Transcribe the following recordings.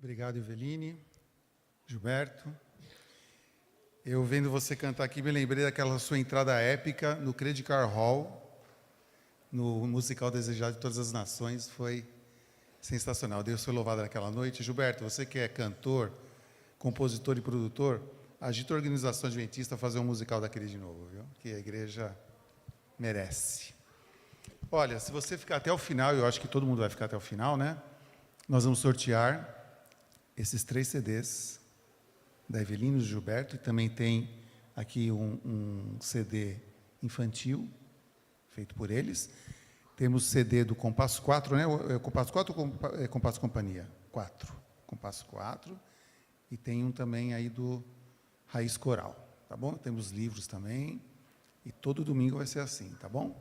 Obrigado, Eveline, Gilberto. Eu vendo você cantar aqui, me lembrei daquela sua entrada épica no Credit Card Hall, no musical Desejado de Todas as Nações. Foi sensacional. Deus foi louvado naquela noite. Gilberto, você que é cantor, compositor e produtor, agita a organização adventista a fazer um musical daquele de novo, viu? Que a igreja merece. Olha, se você ficar até o final, eu acho que todo mundo vai ficar até o final, né? Nós vamos sortear esses 3 CDs da Eveline e do Gilberto, e também tem aqui um CD infantil, feito por eles. Temos CD do Compasso 4, né? É Compasso 4 ou Compasso Companhia? 4. Compasso 4. E tem um também aí do Raiz Coral, tá bom? Temos livros também. E todo domingo vai ser assim, tá bom?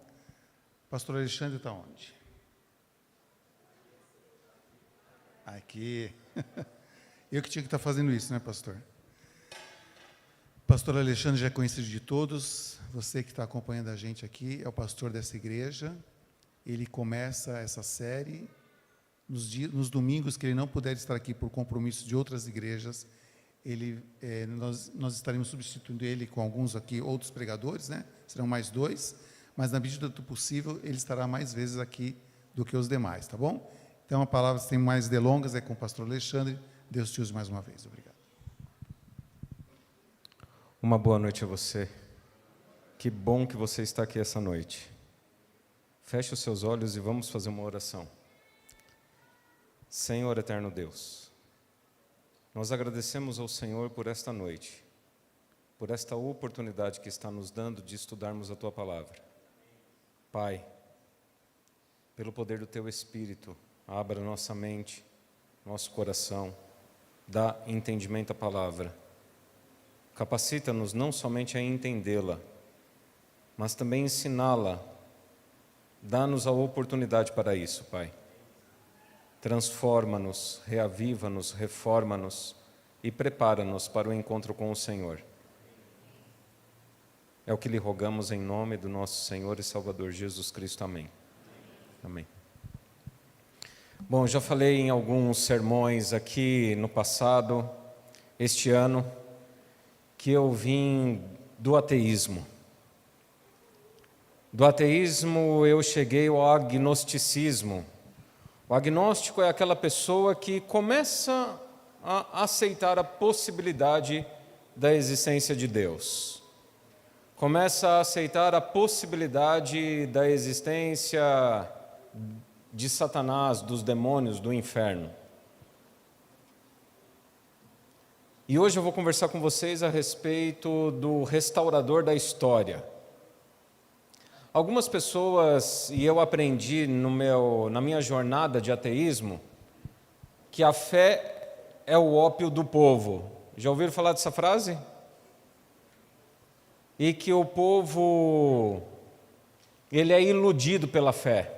Pastor Alexandre está onde? Aqui. Eu que tinha que estar fazendo isso, né, pastor? Pastor Alexandre já é conhecido de todos. Você que está acompanhando a gente aqui é o pastor dessa igreja. Ele começa essa série nos domingos que ele não puder estar aqui por compromisso de outras igrejas. Nós estaremos substituindo ele com alguns aqui, outros pregadores, né? Serão mais 2, mas na medida do possível ele estará mais vezes aqui do que os demais, tá bom? Então a palavra sem mais delongas é com o pastor Alexandre. Deus te use mais uma vez. Obrigado. Uma boa noite a você. Que bom que você está aqui essa noite. Feche os seus olhos e vamos fazer uma oração. Senhor eterno Deus, nós agradecemos ao Senhor por esta noite, por esta oportunidade que está nos dando de estudarmos a Tua Palavra. Pai, pelo poder do Teu Espírito, abra nossa mente, nosso coração, dá entendimento à Palavra. Capacita-nos não somente a entendê-la, mas também ensiná-la. Dá-nos a oportunidade para isso, Pai. Transforma-nos, reaviva-nos, reforma-nos e prepara-nos para o encontro com o Senhor. É o que lhe rogamos em nome do nosso Senhor e Salvador Jesus Cristo. Amém. Amém. Bom, já falei em alguns sermões aqui no passado, este ano, que eu vim do ateísmo. Do ateísmo eu cheguei ao agnosticismo. O agnóstico é aquela pessoa que começa a aceitar a possibilidade da existência de Deus. Começa a aceitar a possibilidade da existência de Satanás, dos demônios, do inferno. E hoje eu vou conversar com vocês a respeito do restaurador da história. Algumas pessoas, e eu aprendi na minha jornada de ateísmo, que a fé é o ópio do povo. Já ouviram falar dessa frase? E que o povo, ele é iludido pela fé.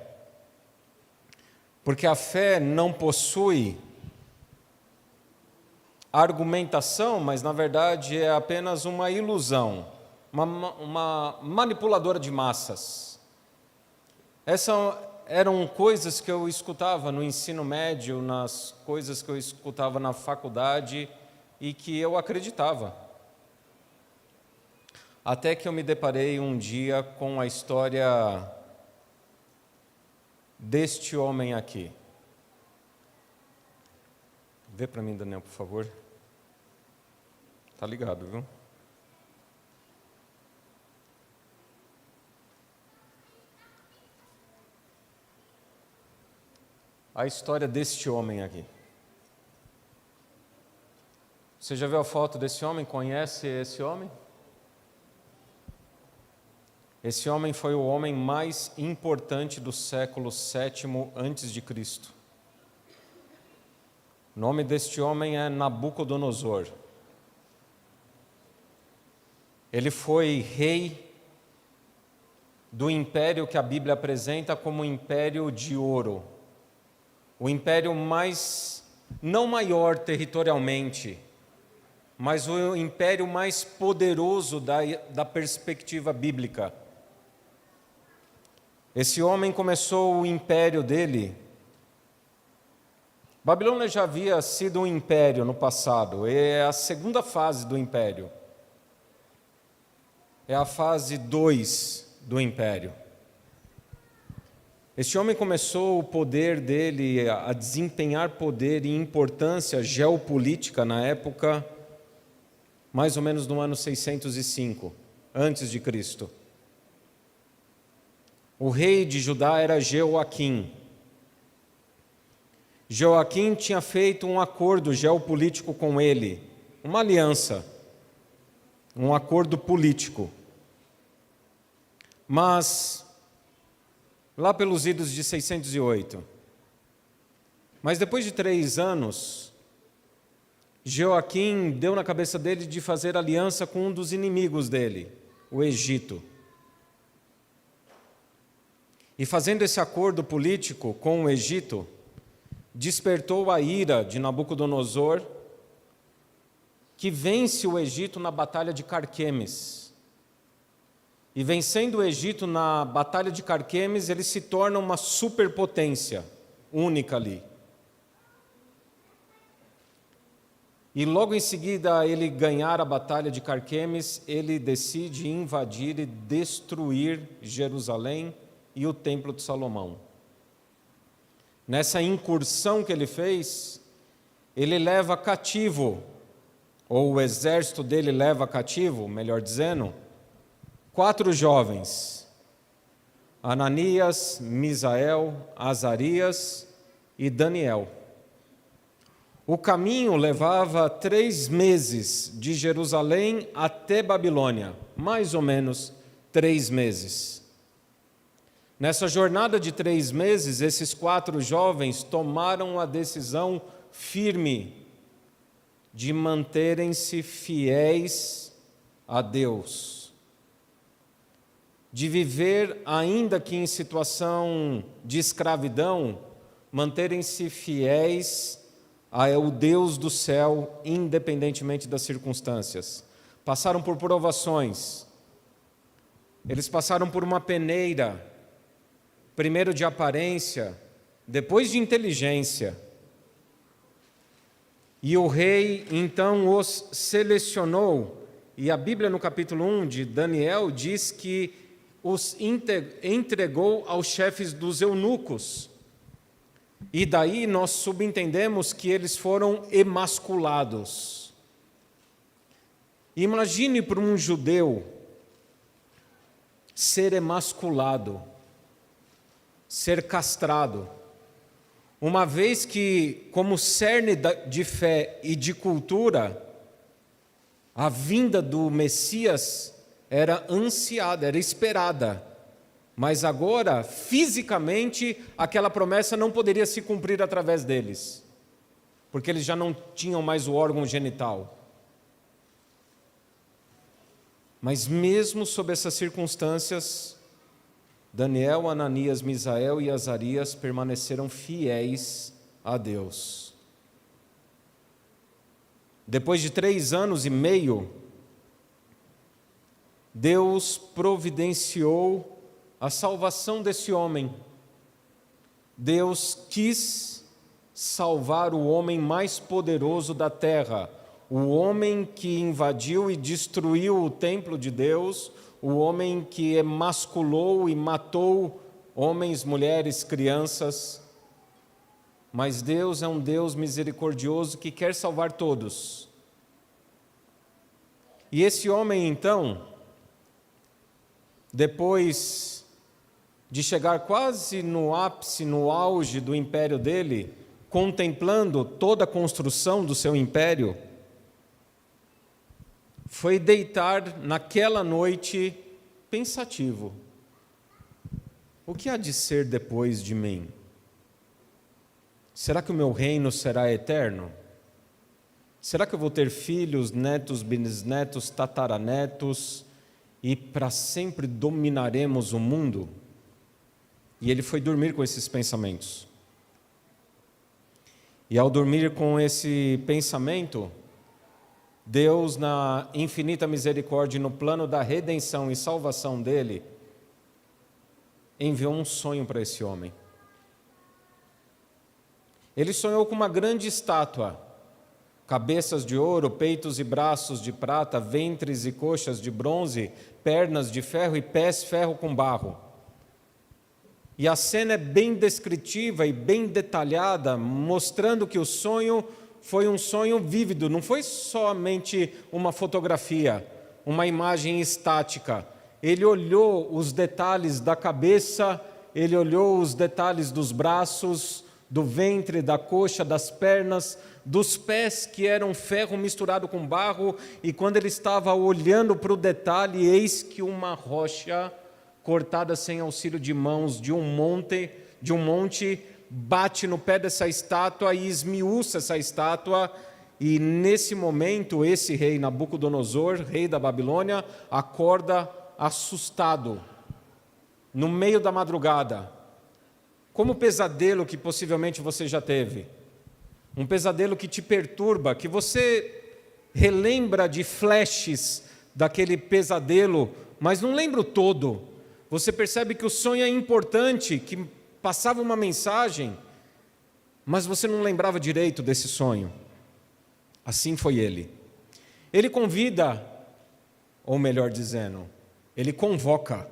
Porque a fé não possui argumentação, mas na verdade é apenas uma ilusão, uma manipuladora de massas. Essas eram coisas que eu escutava no ensino médio, nas coisas que eu escutava na faculdade e que eu acreditava. Até que eu me deparei um dia com a história deste homem aqui. Vê para mim, Daniel, por favor. Tá ligado, viu? A história deste homem aqui. Você já viu a foto desse homem? Conhece esse homem? Esse homem foi o homem mais importante do século VII a.C. O nome deste homem é Nabucodonosor. Ele foi rei do império que a Bíblia apresenta como o Império de Ouro. O império mais, não maior territorialmente, mas o império mais poderoso da perspectiva bíblica. Esse homem começou o império dele Babilônia já havia sido um império no passado, é a segunda fase do império. É a fase 2 do império. Este homem começou o poder dele a desempenhar poder e importância geopolítica na época, mais ou menos no ano 605, antes de Cristo. O rei de Judá era Jeoaquim. Jeoaquim tinha feito um acordo geopolítico com ele, uma aliança, um acordo político. Mas, lá pelos idos de 608, mas depois de 3 anos, Jeoaquim deu na cabeça dele de fazer aliança com um dos inimigos dele, o Egito. E fazendo esse acordo político com o Egito, despertou a ira de Nabucodonosor, que vence o Egito na batalha de Carquemes. E vencendo o Egito na batalha de Carquemes, ele se torna uma superpotência única ali. E logo em seguida ele ganhar a batalha de Carquemes, ele decide invadir e destruir Jerusalém e o Templo de Salomão. Nessa incursão que ele fez, ele leva cativo, ou o exército dele leva cativo, melhor dizendo, 4 jovens, Ananias, Misael, Azarias e Daniel. O caminho levava 3 meses de Jerusalém até Babilônia, mais ou menos 3 meses. Nessa jornada de 3 meses, esses 4 jovens tomaram a decisão firme de manterem-se fiéis a Deus, de viver, ainda que em situação de escravidão, manterem-se fiéis ao Deus do céu, independentemente das circunstâncias. Passaram por provações, eles passaram por uma peneira, primeiro de aparência, depois de inteligência. E o rei então os selecionou, e a Bíblia no capítulo 1 de Daniel diz que os entregou aos chefes dos eunucos. E daí nós subentendemos que eles foram emasculados. Imagine para um judeu ser emasculado, ser castrado, uma vez que, como cerne de fé e de cultura, a vinda do Messias era ansiada, era esperada, mas agora, fisicamente, aquela promessa não poderia se cumprir através deles, porque eles já não tinham mais o órgão genital. Mas mesmo sob essas circunstâncias, Daniel, Ananias, Misael e Azarias permaneceram fiéis a Deus. Depois de 3 anos e meio, Deus providenciou a salvação desse homem. Deus quis salvar o homem mais poderoso da terra, o homem que invadiu e destruiu o templo de Deus, o homem que emasculou e matou homens, mulheres, crianças. Mas Deus é um Deus misericordioso que quer salvar todos. E esse homem, então, depois de chegar quase no ápice, no auge do império dele, contemplando toda a construção do seu império, foi deitar naquela noite pensativo. O que há de ser depois de mim? Será que o meu reino será eterno? Será que eu vou ter filhos, netos, bisnetos, tataranetos e para sempre dominaremos o mundo? E ele foi dormir com esses pensamentos. E ao dormir com esse pensamento, Deus, na infinita misericórdia, no plano da redenção e salvação dele, enviou um sonho para esse homem. Ele sonhou com uma grande estátua, cabeças de ouro, peitos e braços de prata, ventres e coxas de bronze, pernas de ferro e pés ferro com barro. E a cena é bem descritiva e bem detalhada, mostrando que o sonho foi um sonho vívido, não foi somente uma fotografia, uma imagem estática. Ele olhou os detalhes da cabeça, ele olhou os detalhes dos braços, do ventre, da coxa, das pernas, dos pés que eram ferro misturado com barro, e quando ele estava olhando para o detalhe, eis que uma rocha cortada sem auxílio de mãos de um monte, bate no pé dessa estátua e esmiuça essa estátua, e nesse momento esse rei Nabucodonosor, rei da Babilônia, acorda assustado, no meio da madrugada, como pesadelo que possivelmente você já teve, um pesadelo que te perturba, que você relembra de flashes daquele pesadelo, mas não lembra o todo. Você percebe que o sonho é importante, que passava uma mensagem, mas você não lembrava direito desse sonho. Assim foi ele. Ele convida, ou melhor dizendo, ele convoca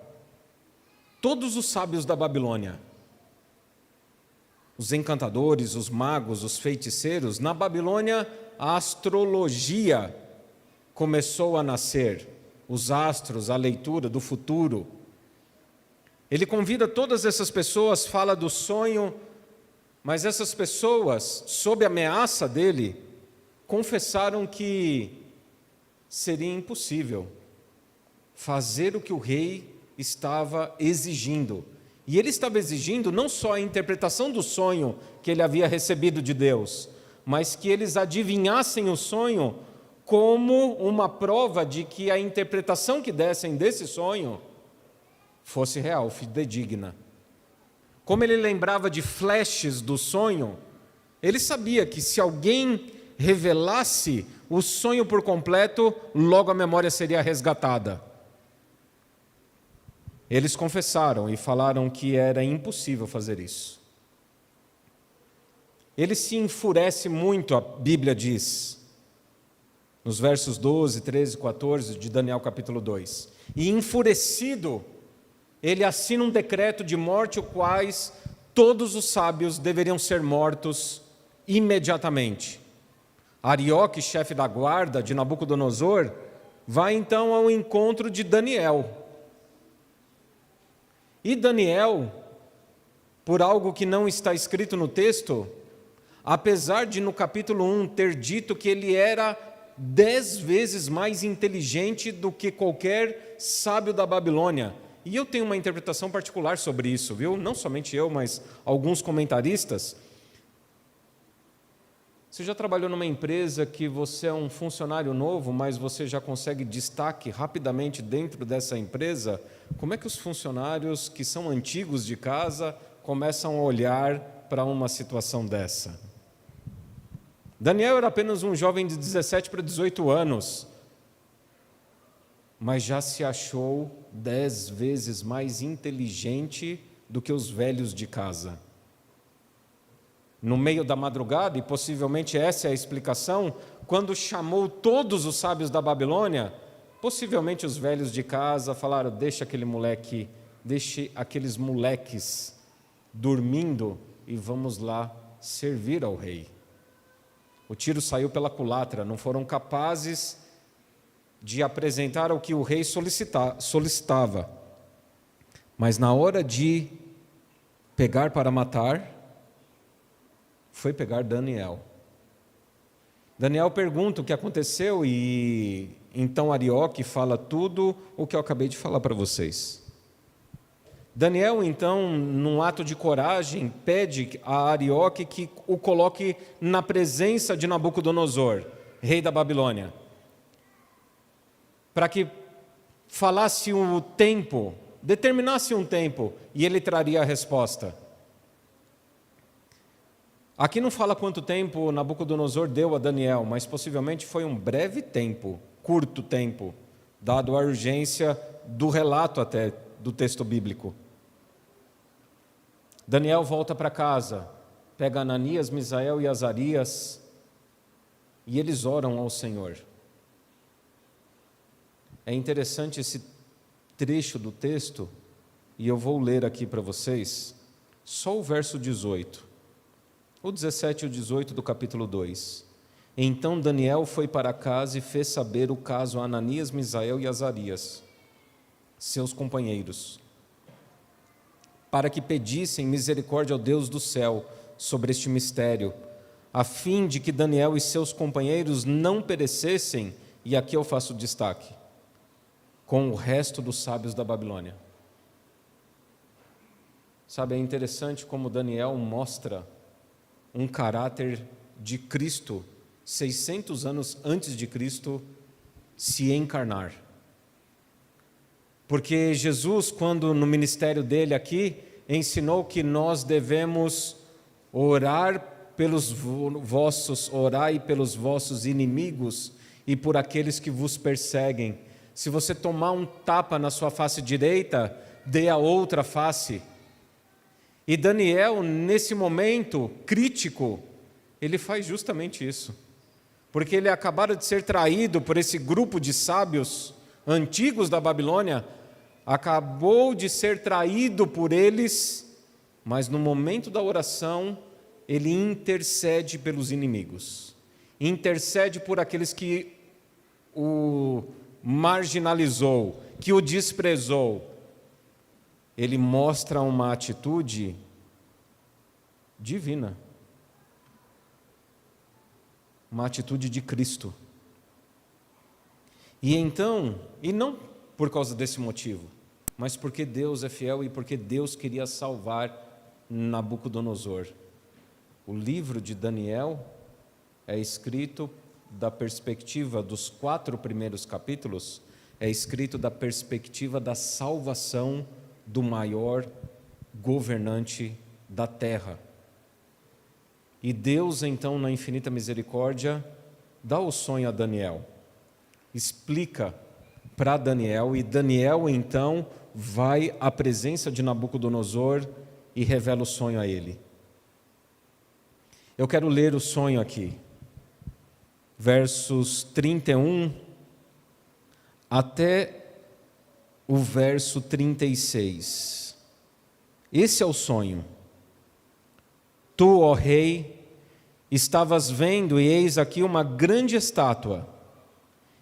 todos os sábios da Babilônia, os encantadores, os magos, os feiticeiros. Na Babilônia, a astrologia começou a nascer, os astros, a leitura do futuro. Ele convida todas essas pessoas, fala do sonho, mas essas pessoas, sob a ameaça dele, confessaram que seria impossível fazer o que o rei estava exigindo. E ele estava exigindo não só a interpretação do sonho que ele havia recebido de Deus, mas que eles adivinhassem o sonho como uma prova de que a interpretação que dessem desse sonho fosse real, fidedigna. Como ele lembrava de flashes do sonho, ele sabia que se alguém revelasse o sonho por completo, logo a memória seria resgatada. Eles confessaram e falaram que era impossível fazer isso. Ele se enfurece muito, a Bíblia diz, nos versos 12, 13 e 14 de Daniel capítulo 2. E enfurecido, ele assina um decreto de morte, o quais todos os sábios deveriam ser mortos imediatamente. Arioque, chefe da guarda de Nabucodonosor, vai então ao encontro de Daniel. E Daniel, por algo que não está escrito no texto, apesar de no capítulo 1 ter dito que ele era 10 vezes mais inteligente do que qualquer sábio da Babilônia. E eu tenho uma interpretação particular sobre isso, viu? Não somente eu, mas alguns comentaristas. Você já trabalhou numa empresa que você é um funcionário novo, mas você já consegue destaque rapidamente dentro dessa empresa? Como é que os funcionários que são antigos de casa começam a olhar para uma situação dessa? Daniel era apenas um jovem de 17 para 18 anos, mas já se achou 10 vezes mais inteligente do que os velhos de casa. No meio da madrugada, e possivelmente essa é a explicação, quando chamou todos os sábios da Babilônia, possivelmente os velhos de casa falaram: deixe aqueles moleques dormindo e vamos lá servir ao rei. O tiro saiu pela culatra, não foram capazes de apresentar o que o rei solicitava. Mas na hora de pegar para matar, foi pegar Daniel. Daniel pergunta o que aconteceu e então Arioque fala tudo o que eu acabei de falar para vocês. Daniel, então, num ato de coragem, pede a Arioque que o coloque na presença de Nabucodonosor, rei da Babilônia, para que falasse o tempo, determinasse um tempo, e ele traria a resposta. Aqui não fala quanto tempo Nabucodonosor deu a Daniel, mas possivelmente foi um breve tempo, curto tempo, dado a urgência do relato até do texto bíblico. Daniel volta para casa, pega Ananias, Misael e Azarias, e eles oram ao Senhor. É interessante esse trecho do texto, e eu vou ler aqui para vocês, só o verso 18, o 17 e o 18 do capítulo 2. Então Daniel foi para casa e fez saber o caso a Ananias, Misael e Azarias, seus companheiros, para que pedissem misericórdia ao Deus do céu sobre este mistério, a fim de que Daniel e seus companheiros não perecessem, e aqui eu faço destaque, com o resto dos sábios da Babilônia. Sabe, é interessante como Daniel mostra um caráter de Cristo, 600 anos antes de Cristo se encarnar. Porque Jesus, quando no ministério dele aqui, ensinou que nós devemos orai pelos vossos inimigos e por aqueles que vos perseguem. Se você tomar um tapa na sua face direita, dê a outra face. E Daniel, nesse momento crítico, ele faz justamente isso. Porque ele acabara de ser traído por esse grupo de sábios antigos da Babilônia, acabou de ser traído por eles, mas no momento da oração, ele intercede pelos inimigos, intercede por aqueles que o marginalizou, que o desprezou. Ele mostra uma atitude divina, uma atitude de Cristo. E então, e não por causa desse motivo, mas porque Deus é fiel e porque Deus queria salvar Nabucodonosor. O livro de Daniel é escrito da perspectiva dos 4 primeiros capítulos, é escrito da perspectiva da salvação do maior governante da terra. E Deus, então, na infinita misericórdia, dá o sonho a Daniel, explica para Daniel, e Daniel, então, vai à presença de Nabucodonosor e revela o sonho a ele. Eu quero ler o sonho aqui, versos 31 até o verso 36. Esse é o sonho. Tu, ó rei, estavas vendo, e eis aqui uma grande estátua,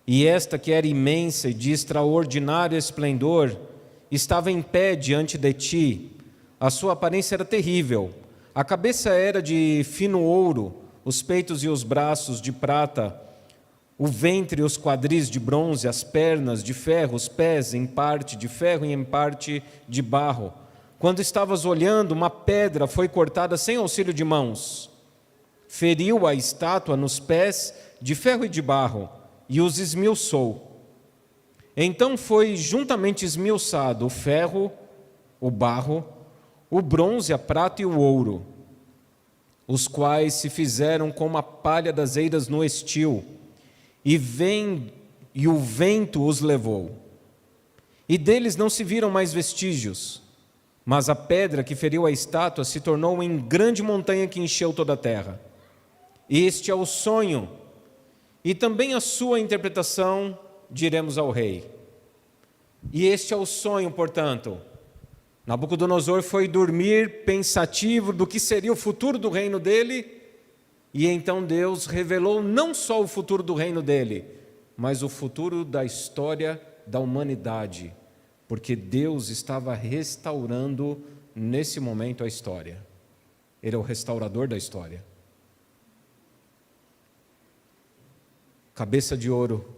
e esta que era imensa e de extraordinário esplendor, estava em pé diante de ti. A sua aparência era terrível. A cabeça era de fino ouro, os peitos e os braços de prata, o ventre e os quadris de bronze, as pernas de ferro, os pés em parte de ferro e em parte de barro. Quando estavas olhando, uma pedra foi cortada sem auxílio de mãos. Feriu a estátua nos pés de ferro e de barro e os esmiuçou. Então foi juntamente esmiuçado o ferro, o barro, o bronze, a prata e o ouro, os quais se fizeram como a palha das eiras no estio, e o vento os levou. E deles não se viram mais vestígios, mas a pedra que feriu a estátua se tornou em grande montanha que encheu toda a terra. Este é o sonho, e também a sua interpretação diremos ao rei. E este é o sonho, portanto. Nabucodonosor foi dormir pensativo do que seria o futuro do reino dele, e então Deus revelou não só o futuro do reino dele, mas o futuro da história da humanidade, porque Deus estava restaurando nesse momento a história. Ele é o restaurador da história. Cabeça de ouro,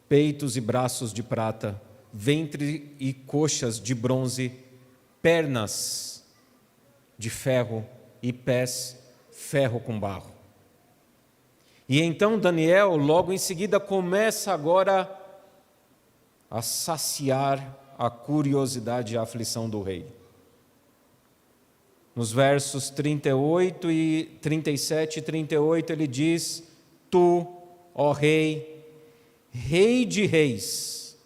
peitos e braços de prata, ventre e coxas de bronze, pernas de ferro e pés ferro com barro. E então Daniel, logo em seguida, começa agora a saciar a curiosidade e a aflição do rei. Nos versos 38 e 37 e 38 ele diz: Tu, ó rei, rei de reis,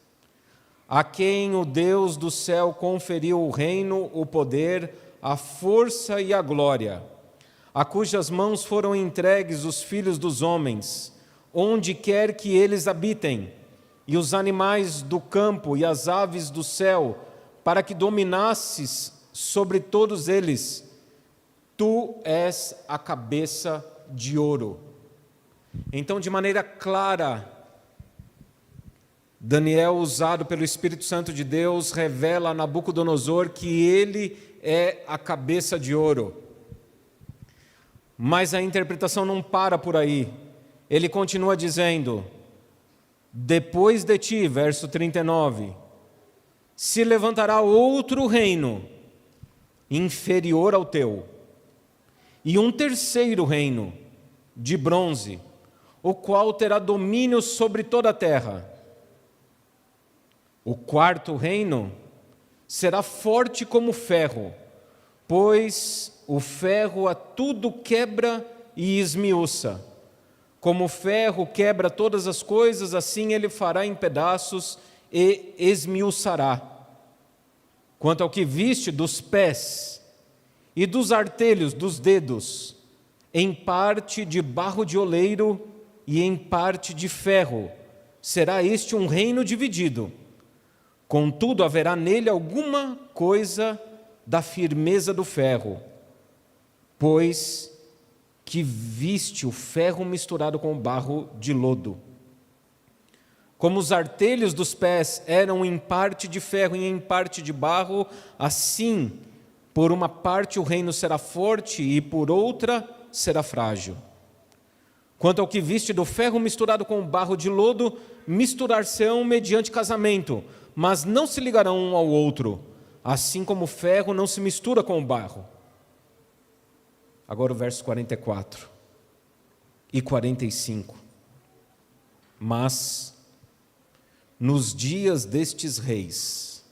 a quem o Deus do céu conferiu o reino, o poder, a força e a glória, a cujas mãos foram entregues os filhos dos homens, onde quer que eles habitem, e os animais do campo e as aves do céu, para que dominasses sobre todos eles. Tu és a cabeça de ouro. Então, de maneira clara, Daniel, usado pelo Espírito Santo de Deus, revela a Nabucodonosor que ele é a cabeça de ouro. Mas a interpretação não para por aí. Ele continua dizendo: depois de ti, verso 39, se levantará outro reino, inferior ao teu, e um terceiro reino, de bronze, o qual terá domínio sobre toda a terra. O quarto reino será forte como ferro, pois o ferro a tudo quebra e esmiuça. Como o ferro quebra todas as coisas, assim ele fará em pedaços e esmiuçará. Quanto ao que viste dos pés e dos artelhos dos dedos, em parte de barro de oleiro e em parte de ferro, será este um reino dividido. Contudo, haverá nele alguma coisa da firmeza do ferro, pois que viste o ferro misturado com o barro de lodo. Como os artelhos dos pés eram em parte de ferro e em parte de barro, assim, por uma parte o reino será forte e por outra será frágil. Quanto ao que viste do ferro misturado com o barro de lodo, misturar-se-ão mediante casamento, mas não se ligarão um ao outro, assim como o ferro não se mistura com o barro. Agora o verso 44 e 45. Mas, nos dias destes reis,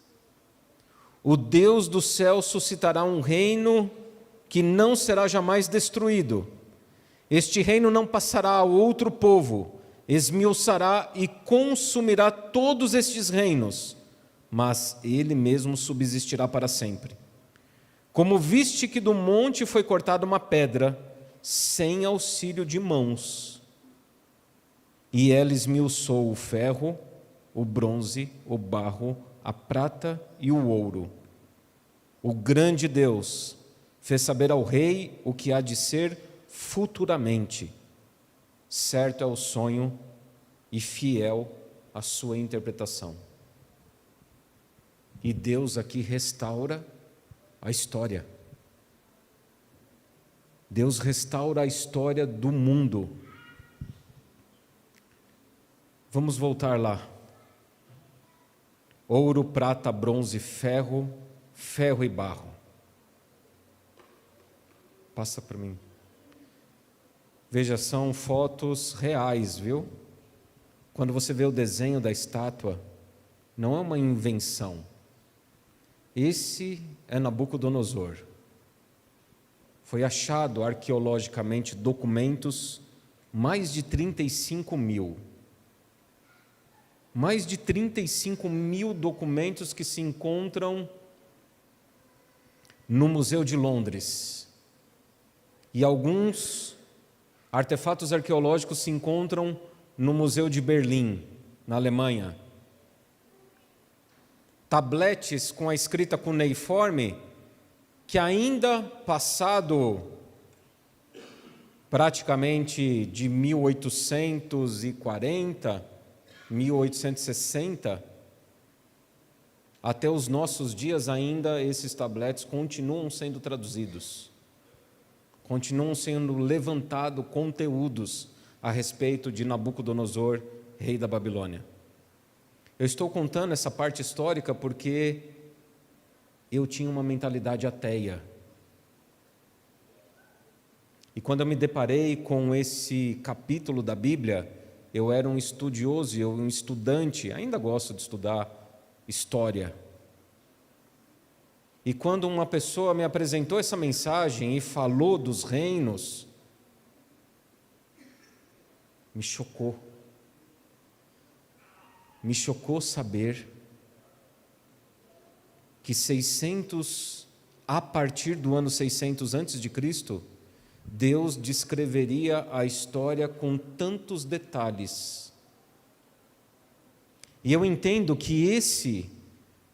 o Deus do céu suscitará um reino que não será jamais destruído. Este reino não passará a outro povo, esmiuçará e consumirá todos estes reinos, mas ele mesmo subsistirá para sempre. Como viste que do monte foi cortada uma pedra, sem auxílio de mãos, e ela esmiuçou o ferro, o bronze, o barro, a prata e o ouro. O grande Deus fez saber ao rei o que há de ser futuramente. Certo é o sonho e fiel a sua interpretação. E Deus aqui restaura a história. Deus restaura a história do mundo. Vamos voltar lá. Ouro, prata, bronze, ferro, ferro e barro. Passa para mim. Veja, são fotos reais, viu? Quando você vê o desenho da estátua, não é uma invenção. Esse é Nabucodonosor. Foi achado arqueologicamente documentos, mais de 35 mil. Mais de 35 mil documentos que se encontram no Museu de Londres. E alguns artefatos arqueológicos se encontram no Museu de Berlim, na Alemanha. Tabletes com a escrita cuneiforme, que ainda passado praticamente de 1840, 1860, até os nossos dias ainda esses tabletes continuam sendo traduzidos, continuam sendo levantados conteúdos a respeito de Nabucodonosor, rei da Babilônia. Eu estou contando essa parte histórica porque eu tinha uma mentalidade ateia. E quando eu me deparei com esse capítulo da Bíblia, eu era um estudioso, eu um estudante, ainda gosto de estudar história. E quando uma pessoa me apresentou essa mensagem e falou dos reinos, me chocou. Me chocou saber que a partir do ano 600 antes de Cristo, Deus descreveria a história com tantos detalhes. E eu entendo que esse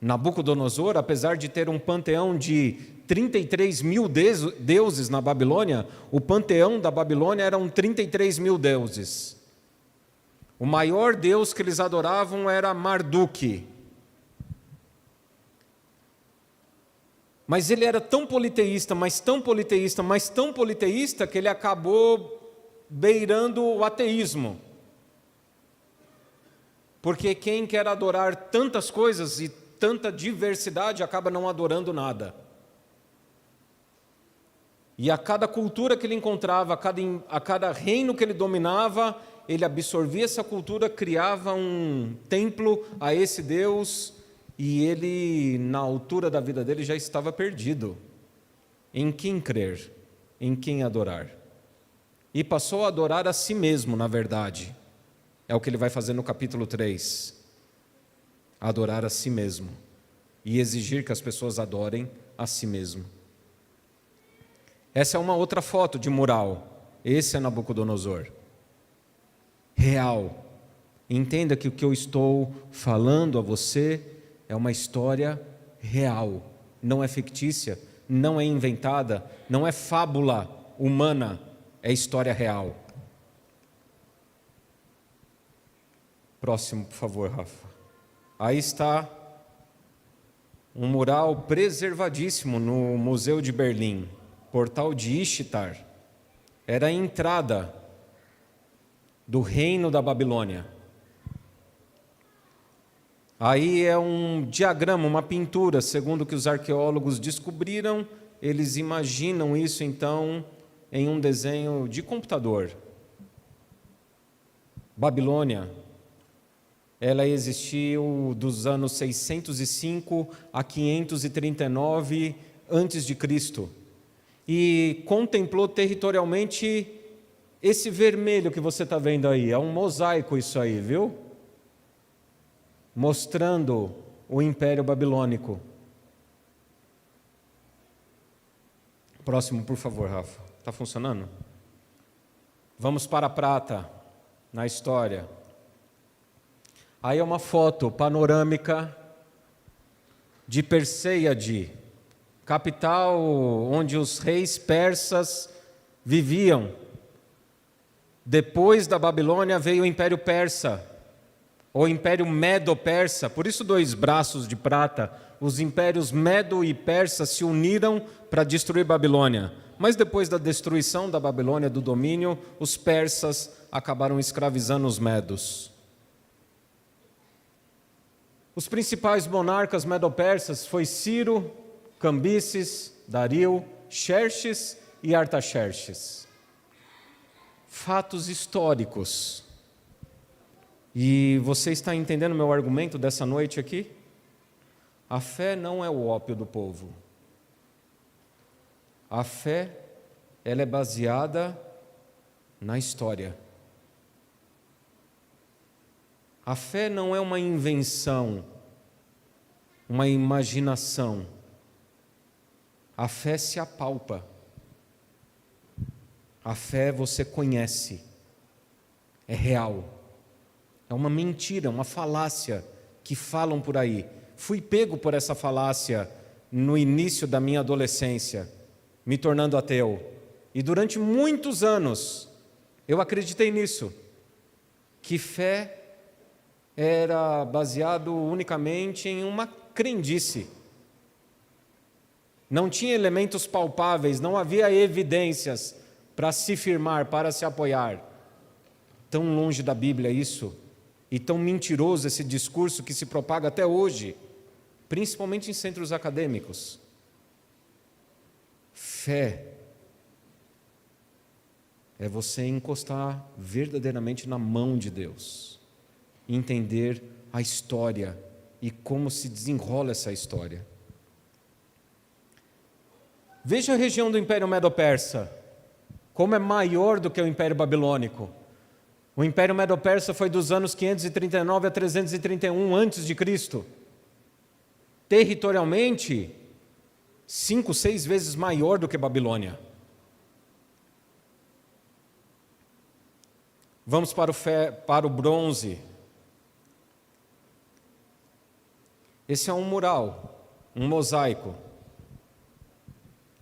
Nabucodonosor, apesar de ter um panteão de 33 mil deuses na Babilônia, o panteão da Babilônia eram 33 mil deuses. O maior deus que eles adoravam era Marduk. Mas ele era tão politeísta, mas tão politeísta, mas tão politeísta, que ele acabou beirando o ateísmo. Porque quem quer adorar tantas coisas e tanta diversidade acaba não adorando nada. E a cada cultura que ele encontrava, a cada reino que ele dominava, ele absorvia essa cultura, criava um templo a esse Deus, e ele, na altura da vida dele, já estava perdido. Em quem crer? Em quem adorar? E passou a adorar a si mesmo, na verdade. É o que ele vai fazer no capítulo 3. Adorar a si mesmo. E exigir que as pessoas adorem a si mesmo. Essa é uma outra foto de mural. Esse é Nabucodonosor. Real. Entenda que o que eu estou falando a você é uma história real. Não é fictícia, não é inventada, não é fábula humana, é história real. Próximo, por favor, Rafa. Aí está um mural preservadíssimo no Museu de Berlim, Portal de Ishtar. Era a entrada do reino da Babilônia. Aí é um diagrama, uma pintura, segundo o que os arqueólogos descobriram, eles imaginam isso então em um desenho de computador. Babilônia, ela existiu dos anos 605 a 539 a.C. e contemplou territorialmente esse vermelho que você está vendo aí. É um mosaico isso aí, viu? Mostrando o Império Babilônico. Próximo, por favor, Rafa. Está funcionando? Vamos para a prata, na história. Aí é uma foto panorâmica de Perseiade, capital onde os reis persas viviam. Depois da Babilônia veio o Império Persa, ou Império Medo-Persa, por isso 2 braços de prata. Os impérios Medo e Persa se uniram para destruir Babilônia. Mas depois da destruição da Babilônia, do domínio, os persas acabaram escravizando os medos. Os principais monarcas medo-persas foi Ciro, Cambises, Dario, Xerxes e Artaxerxes. Fatos históricos. E você está entendendo meu argumento dessa noite aqui? A fé não é o ópio do povo. A fé, ela é baseada na história. A fé não é uma invenção, uma imaginação. A fé se apalpa. A fé você conhece. É real. É uma mentira, uma falácia que falam por aí. Fui pego por essa falácia no início da minha adolescência, me tornando ateu. E durante muitos anos eu acreditei nisso, que fé era baseado unicamente em uma crendice. Não tinha elementos palpáveis, não havia evidências para se firmar, para se apoiar. Tão longe da Bíblia isso. E tão mentiroso esse discurso que se propaga até hoje, principalmente em centros acadêmicos. Fé é você encostar verdadeiramente na mão de Deus, entender a história e como se desenrola essa história. Veja a região do Império Medo-Persa, como é maior do que o Império Babilônico. O Império Medo-Persa foi dos anos 539 a 331 a.C. Territorialmente, 5, 6 vezes maior do que Babilônia. Vamos para o bronze. Esse é um mural, um mosaico.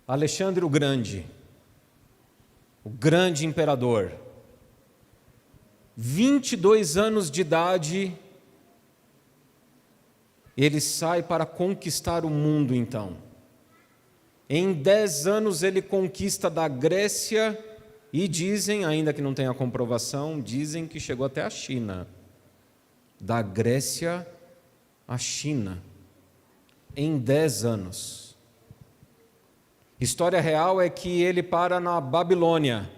Alexandre o Grande, o grande imperador. 22 anos de idade, ele sai para conquistar o mundo, então. Em 10 anos ele conquista da Grécia e dizem, ainda que não tenha comprovação, dizem que chegou até a China. Da Grécia à China, em 10 anos. História real é que ele para na Babilônia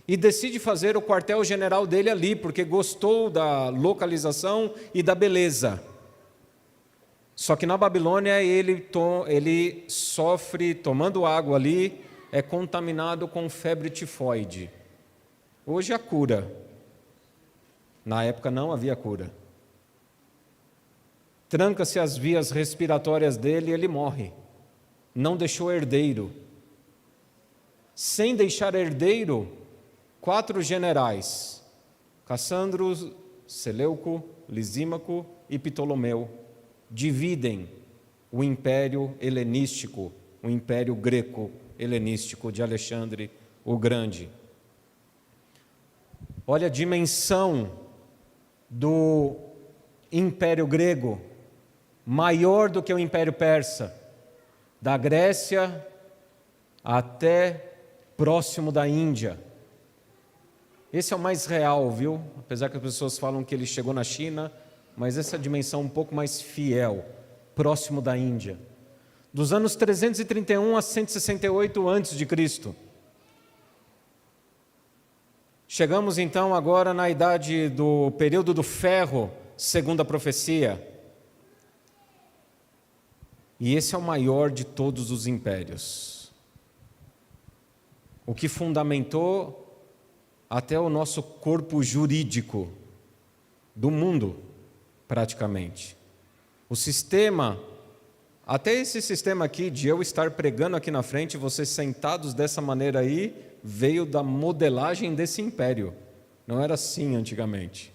e decide fazer o quartel-general dele ali, porque gostou da localização e da beleza. Só que na Babilônia ele sofre, tomando água ali, é contaminado com febre tifoide. Hoje há cura. Na época não havia cura. Tranca-se as vias respiratórias dele e ele morre. Não deixou herdeiro. Sem deixar herdeiro, 4 generais, Cassandro, Seleuco, Lisímaco e Ptolomeu, dividem o império helenístico, o império greco-helenístico de Alexandre o Grande. Olha a dimensão do império grego, maior do que o império persa, da Grécia até próximo da Índia. Esse é o mais real, viu? Apesar que as pessoas falam que ele chegou na China, mas essa dimensão um pouco mais fiel, próximo da Índia. Dos anos 331 a 168 a.C. Chegamos então agora na idade do período do ferro, segundo a profecia. E esse é o maior de todos os impérios. O que fundamentou até o nosso corpo jurídico do mundo, praticamente. O sistema, até esse sistema aqui de eu estar pregando aqui na frente, vocês sentados dessa maneira aí, veio da modelagem desse império. Não era assim antigamente.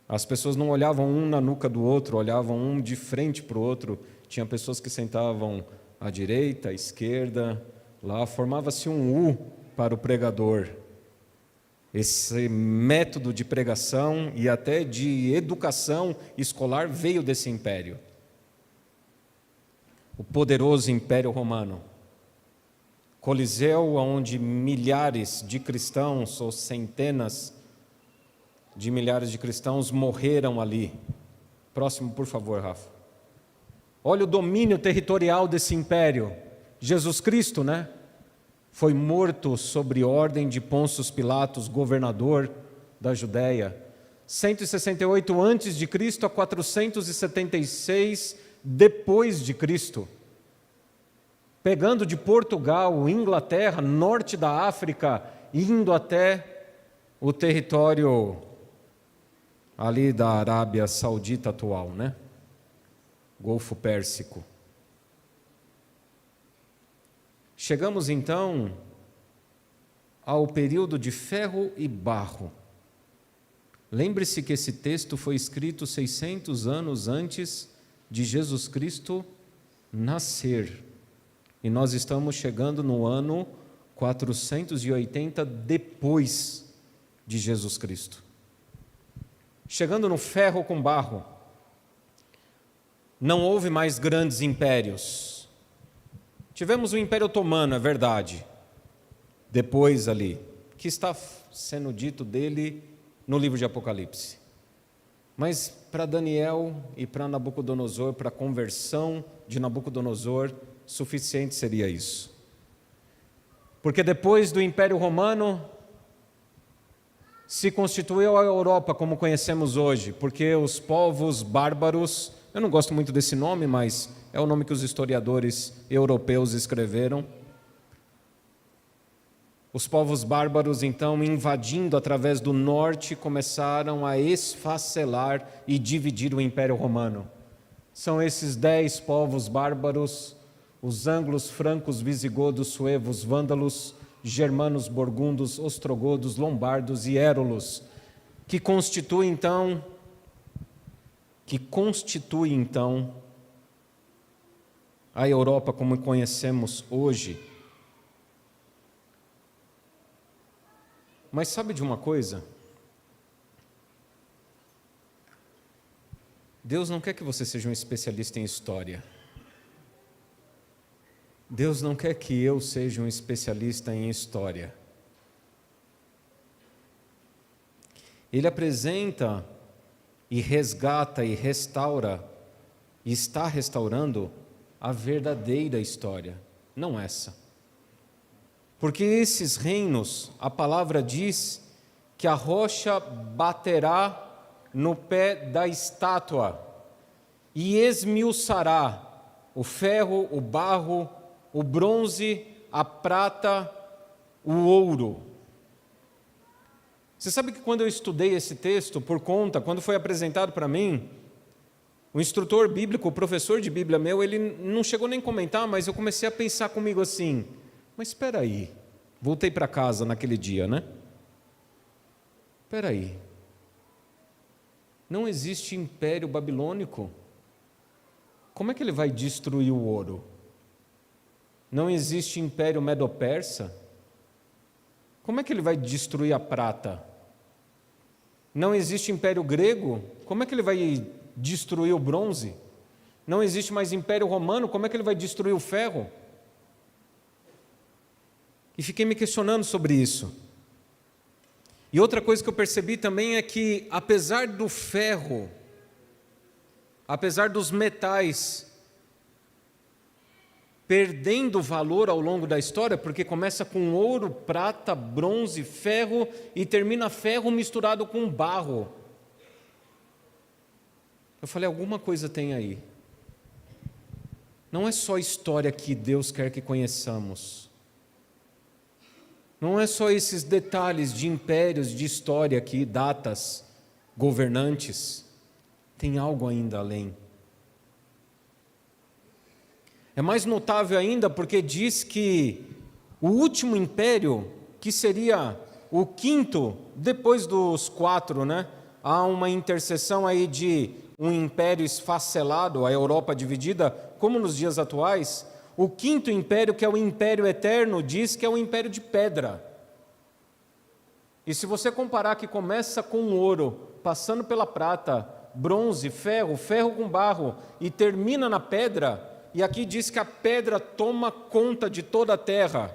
As pessoas não olhavam um na nuca do outro, olhavam um de frente para o outro. Tinha pessoas que sentavam à direita, à esquerda, lá formava-se um U para o pregador. Esse método de pregação e até de educação escolar veio desse império. O poderoso Império Romano. Coliseu, onde milhares de cristãos, ou centenas de milhares de cristãos morreram ali. Próximo, por favor, Rafa. Olha o domínio territorial desse império. Jesus Cristo, né? Foi morto sob ordem de Pôncio Pilatos, governador da Judéia. 168 a.C. a 476 depois de Cristo. Pegando de Portugal, Inglaterra, norte da África, indo até o território ali da Arábia Saudita atual, né? Golfo Pérsico. Chegamos então ao período de ferro e barro. Lembre-se que esse texto foi escrito 600 anos antes de Jesus Cristo nascer. E nós estamos chegando no ano 480 depois de Jesus Cristo. Chegando no ferro com barro. Não houve mais grandes impérios. Tivemos o Império Otomano, é verdade, depois ali, que está sendo dito dele no livro de Apocalipse. Mas para Daniel e para Nabucodonosor, para a conversão de Nabucodonosor, suficiente seria isso. Porque depois do Império Romano, se constituiu a Europa como conhecemos hoje, porque os povos bárbaros, eu não gosto muito desse nome, mas é o nome que os historiadores europeus escreveram. Os povos bárbaros, então, invadindo através do norte, começaram a esfacelar e dividir o Império Romano. São esses 10 povos bárbaros, os ângulos, francos, visigodos, suevos, vândalos, germanos, burgundos, ostrogodos, lombardos e érulos, que constitui então a Europa como conhecemos hoje. Mas sabe de uma coisa? Deus não quer que você seja um especialista em história. Deus não quer que eu seja um especialista em história. Ele apresenta e resgata e restaura, e está restaurando a verdadeira história, não essa. Porque esses reinos, a palavra diz que a rocha baterá no pé da estátua e esmiuçará o ferro, o barro, o bronze, a prata, o ouro. Você sabe que quando eu estudei esse texto, quando foi apresentado para mim, o instrutor bíblico, o professor de Bíblia meu, ele não chegou nem a comentar, mas eu comecei a pensar comigo assim, mas espera aí, voltei para casa naquele dia, né? Espera aí, não existe império babilônico, como é que ele vai destruir o ouro? Não existe império medo-persa, como é que ele vai destruir a prata? Não existe império grego, como é que ele vai destruir o bronze? Não existe mais império romano, como é que ele vai destruir o ferro? E fiquei me questionando sobre isso. E outra coisa que eu percebi também é que, apesar do ferro, apesar dos metais perdendo valor ao longo da história, porque começa com ouro, prata, bronze, ferro e termina ferro misturado com barro. Eu falei, alguma coisa tem aí. Não é só história que Deus quer que conheçamos. Não é só esses detalhes de impérios, de história aqui, datas, governantes. Tem algo ainda além. É mais notável ainda porque diz que o último império, que seria o quinto, depois dos 4, né? Há uma interseção aí de um império esfacelado, a Europa dividida, como nos dias atuais. O quinto império, que é o império eterno, diz que é o império de pedra. E se você comparar que começa com ouro, passando pela prata, bronze, ferro, ferro com barro, e termina na pedra, e aqui diz que a pedra toma conta de toda a terra.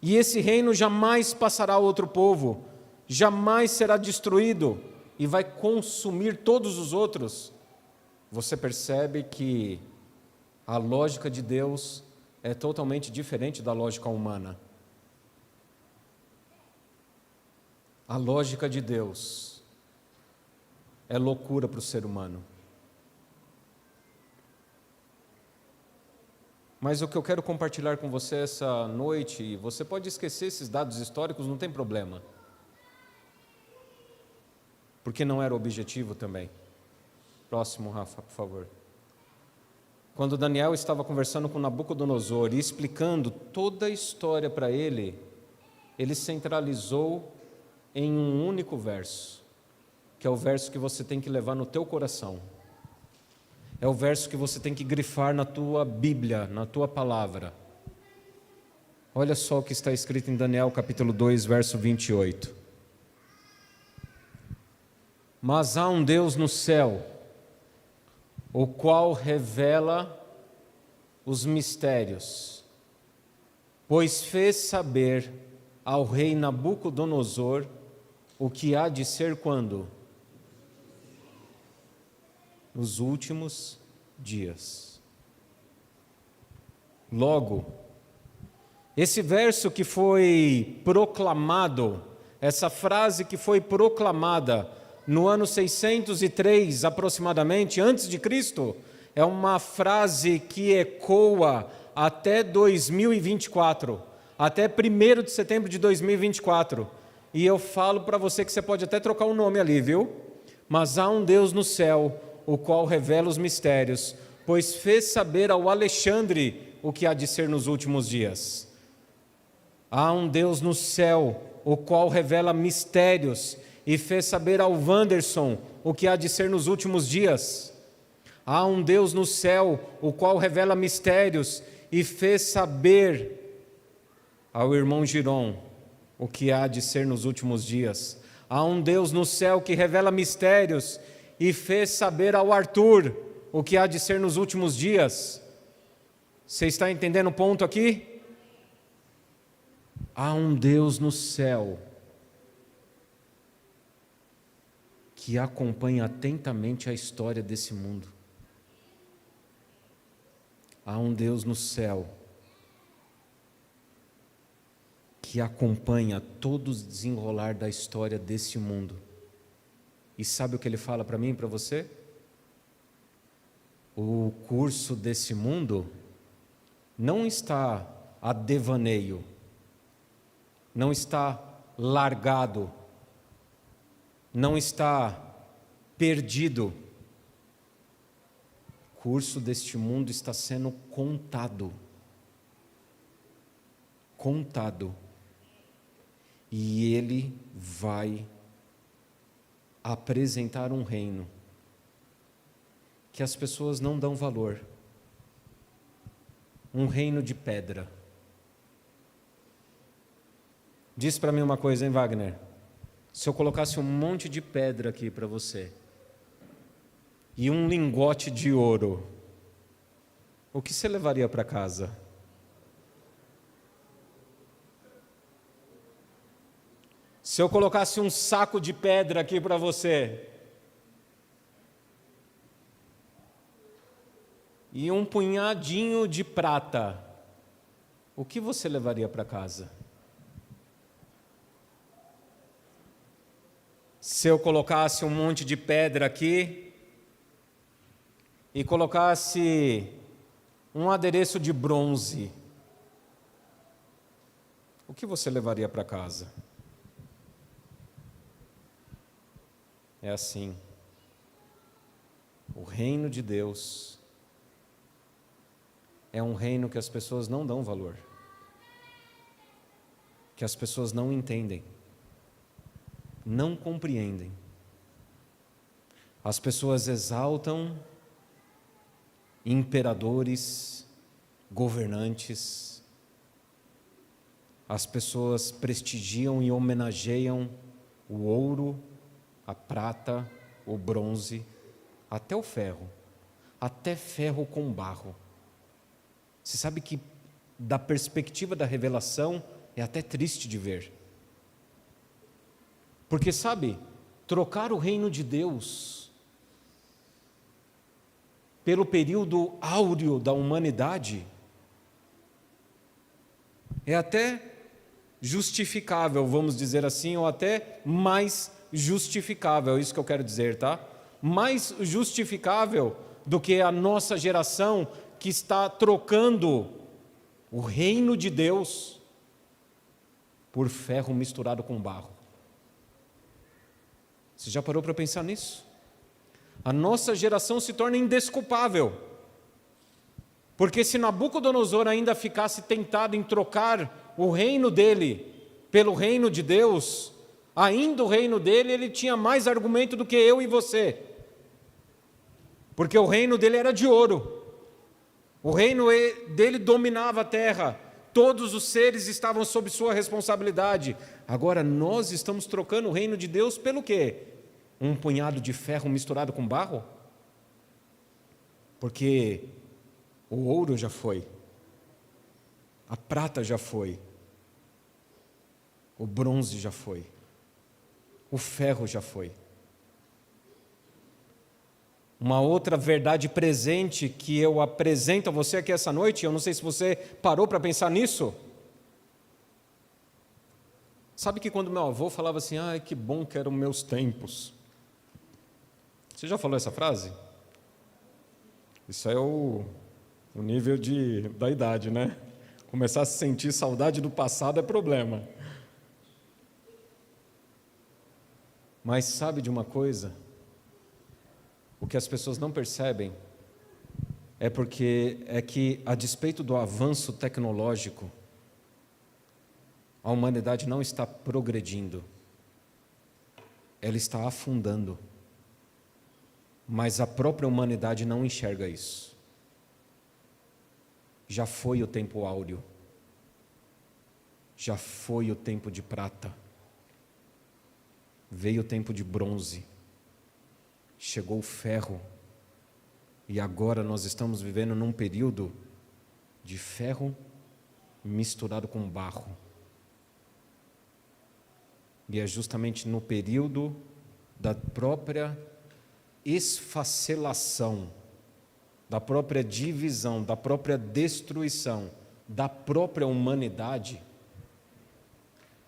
E esse reino jamais passará a outro povo, jamais será destruído e vai consumir todos os outros. Você percebe que a lógica de Deus é totalmente diferente da lógica humana. A lógica de Deus é loucura para o ser humano. Mas o que eu quero compartilhar com você essa noite, você pode esquecer esses dados históricos, não tem problema. Porque não era o objetivo também. Próximo, Rafa, por favor. Quando Daniel estava conversando com Nabucodonosor e explicando toda a história para ele, ele centralizou em um único verso, que é o verso que você tem que levar no teu coração. É o verso que você tem que grifar na tua Bíblia, na tua palavra. Olha só o que está escrito em Daniel capítulo 2, verso 28. Mas há um Deus no céu, o qual revela os mistérios, pois fez saber ao rei Nabucodonosor o que há de ser quando? Nos últimos dias. Logo, esse verso que foi proclamado, essa frase que foi proclamada no ano 603 aproximadamente, antes de Cristo, é uma frase que ecoa até 2024, até 1º de setembro de 2024. E eu falo para você que você pode até trocar o nome ali, viu? Mas há um Deus no céu, o qual revela os mistérios, pois fez saber ao Alexandre o que há de ser nos últimos dias. Há um Deus no céu, o qual revela mistérios e fez saber ao Wanderson o que há de ser nos últimos dias. Há um Deus no céu, o qual revela mistérios e fez saber ao irmão Giron o que há de ser nos últimos dias. Há um Deus no céu que revela mistérios e fez saber ao Arthur o que há de ser nos últimos dias. Você está entendendo o ponto aqui? Há um Deus no céu que acompanha atentamente a história desse mundo. Há um Deus no céu que acompanha todo o desenrolar da história desse mundo. E sabe o que ele fala para mim e para você? O curso desse mundo não está a devaneio, não está largado, não está perdido. O curso deste mundo está sendo contado. E ele vai apresentar um reino que as pessoas não dão valor. Um reino de pedra. Diz para mim uma coisa, hein, Wagner? Se eu colocasse um monte de pedra aqui para você e um lingote de ouro, o que você levaria para casa? Se eu colocasse um saco de pedra aqui para você e um punhadinho de prata, o que você levaria para casa? Se eu colocasse um monte de pedra aqui e colocasse um adereço de bronze, o que você levaria para casa? É assim. O reino de Deus é um reino que as pessoas não dão valor, que as pessoas não entendem, não compreendem. As pessoas exaltam imperadores, governantes, as pessoas prestigiam e homenageiam o ouro, a prata, o bronze, até o ferro, até ferro com barro. Você sabe que, da perspectiva da revelação, é até triste de ver. Porque, sabe, trocar o reino de Deus pelo período áureo da humanidade é até justificável, vamos dizer assim, ou até mais justificável, é isso que eu quero dizer, tá? Mais justificável do que a nossa geração que está trocando o reino de Deus por ferro misturado com barro. Você já parou para pensar nisso? A nossa geração se torna indesculpável, porque se Nabucodonosor ainda ficasse tentado em trocar o reino dele pelo reino de Deus, ainda o reino dele, ele tinha mais argumento do que eu e você, porque o reino dele era de ouro, o reino dele dominava a terra, todos os seres estavam sob sua responsabilidade. Agora nós estamos trocando o reino de Deus pelo quê? Um punhado de ferro misturado com barro? Porque o ouro já foi, a prata já foi, o bronze já foi, o ferro já foi. Uma outra verdade presente que eu apresento a você aqui essa noite, eu não sei se você parou para pensar nisso. Sabe que quando meu avô falava assim, ai, que bom que eram meus tempos. Você já falou essa frase? Isso é o nível da idade, né? Começar a sentir saudade do passado é problema. Mas sabe de uma coisa? O que as pessoas não percebem é que, a despeito do avanço tecnológico, A humanidade não está progredindo, ela está afundando. Mas a própria humanidade não enxerga isso. Já foi o tempo áureo, já foi o tempo de prata, veio o tempo de bronze, chegou o ferro, e agora nós estamos vivendo num período de ferro misturado com barro. E é justamente no período da própria esfacelação, da própria divisão, da própria destruição, da própria humanidade,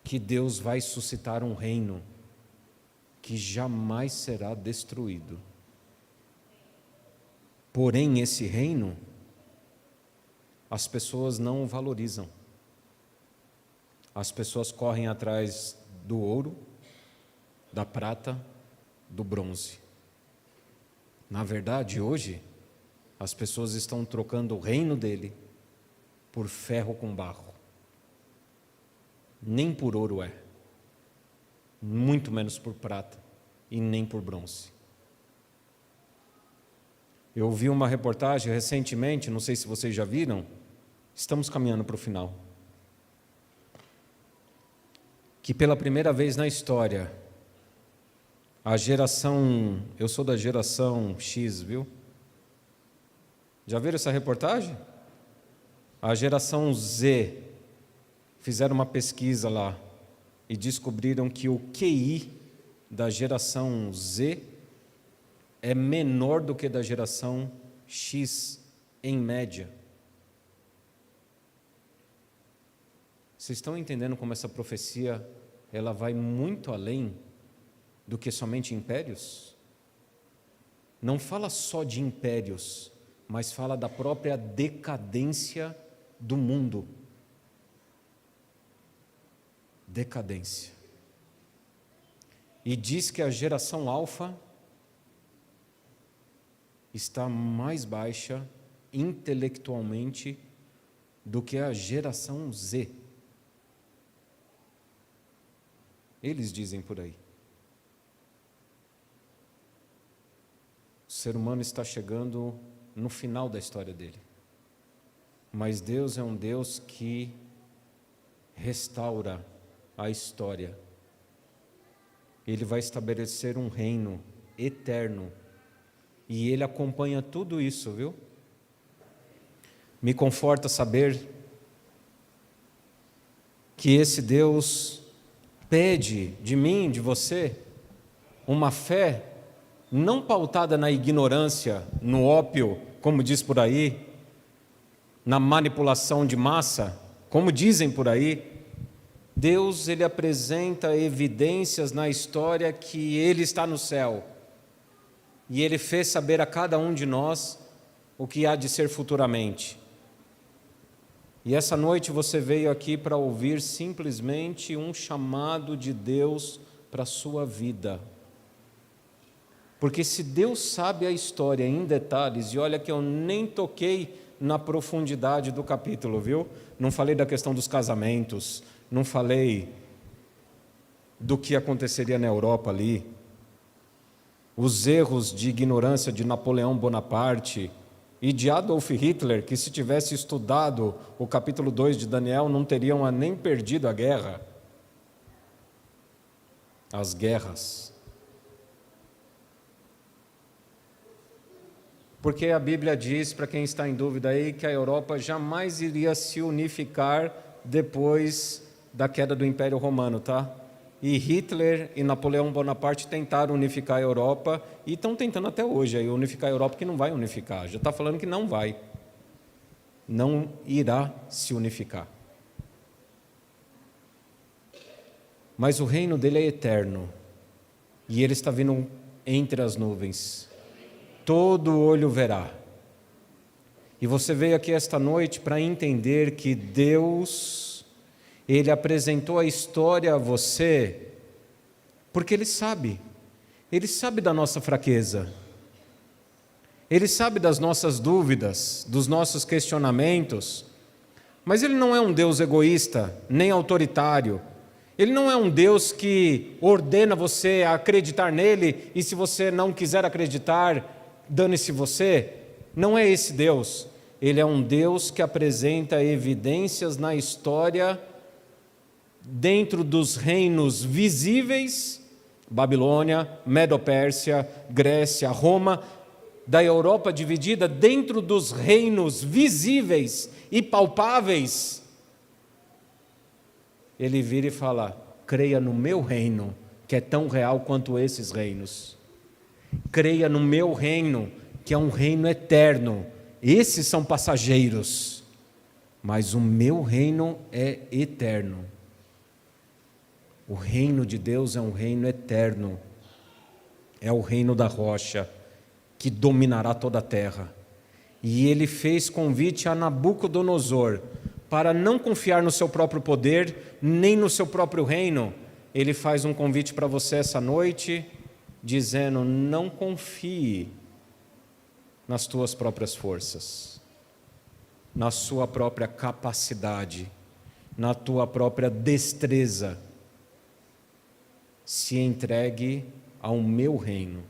que Deus vai suscitar um reino que jamais será destruído. Porém, esse reino, as pessoas não o valorizam. As pessoas correm atrás do ouro, da prata, do bronze. Na verdade, hoje, as pessoas estão trocando o reino dele por ferro com barro. Nem por ouro é, muito menos por prata e nem por bronze. Eu ouvi uma reportagem recentemente, não sei se vocês já viram, estamos caminhando para o final, que pela primeira vez na história, a geração, eu sou da geração X, viu? Já viram essa reportagem? A geração Z, fizeram uma pesquisa lá e descobriram que o QI da geração Z é menor do que da geração X, em média. Vocês estão entendendo como essa profecia ela vai muito além do que somente impérios? Não fala só de impérios, mas fala da própria decadência do mundo. Decadência. E diz que a geração alfa está mais baixa intelectualmente do que a geração Z. Eles dizem por aí. O ser humano está chegando no final da história dele. Mas Deus é um Deus que restaura a história. Ele vai estabelecer um reino eterno. E Ele acompanha tudo isso, viu? Me conforta saber que esse Deus pede de mim, de você, uma fé não pautada na ignorância, no ópio, como diz por aí, na manipulação de massa, como dizem por aí. Deus, Ele apresenta evidências na história que Ele está no céu. E Ele fez saber a cada um de nós o que há de ser futuramente. E essa noite você veio aqui para ouvir simplesmente um chamado de Deus para a sua vida. Porque se Deus sabe a história em detalhes, e olha que eu nem toquei na profundidade do capítulo, viu? Não falei da questão dos casamentos, não falei do que aconteceria na Europa ali, os erros de ignorância de Napoleão Bonaparte e de Adolf Hitler, que se tivesse estudado o capítulo 2 de Daniel, não teriam nem perdido a guerra. As guerras. Porque a Bíblia diz, para quem está em dúvida aí, que a Europa jamais iria se unificar depois da queda do Império Romano, tá? E Hitler e Napoleão Bonaparte tentaram unificar a Europa e estão tentando até hoje aí unificar a Europa, que não vai unificar. Já está falando que não vai. Não irá se unificar. Mas o reino dele é eterno. E ele está vindo entre as nuvens. Todo olho verá. E você veio aqui esta noite para entender que Deus, Ele apresentou a história a você, porque Ele sabe da nossa fraqueza, Ele sabe das nossas dúvidas, dos nossos questionamentos, Mas Ele não é um Deus egoísta, nem autoritário. Ele não é um Deus que ordena você a acreditar nele e se você não quiser acreditar, dane-se você. Não é esse Deus. Ele é um Deus que apresenta evidências na história dentro dos reinos visíveis, Babilônia, Medo-Pérsia, Grécia, Roma, da Europa dividida, dentro dos reinos visíveis e palpáveis. Ele vira e fala: creia no meu reino, que é tão real quanto esses reinos. Creia no meu reino, que é um reino eterno. Esses são passageiros, mas o meu reino é eterno. O reino de Deus é um reino eterno. É o reino da rocha, que dominará toda a terra. E ele fez convite a Nabucodonosor para não confiar no seu próprio poder, nem no seu próprio reino. Ele faz um convite para você essa noite, dizendo: não confie nas tuas próprias forças, na sua própria capacidade, na tua própria destreza. Se entregue ao meu reino.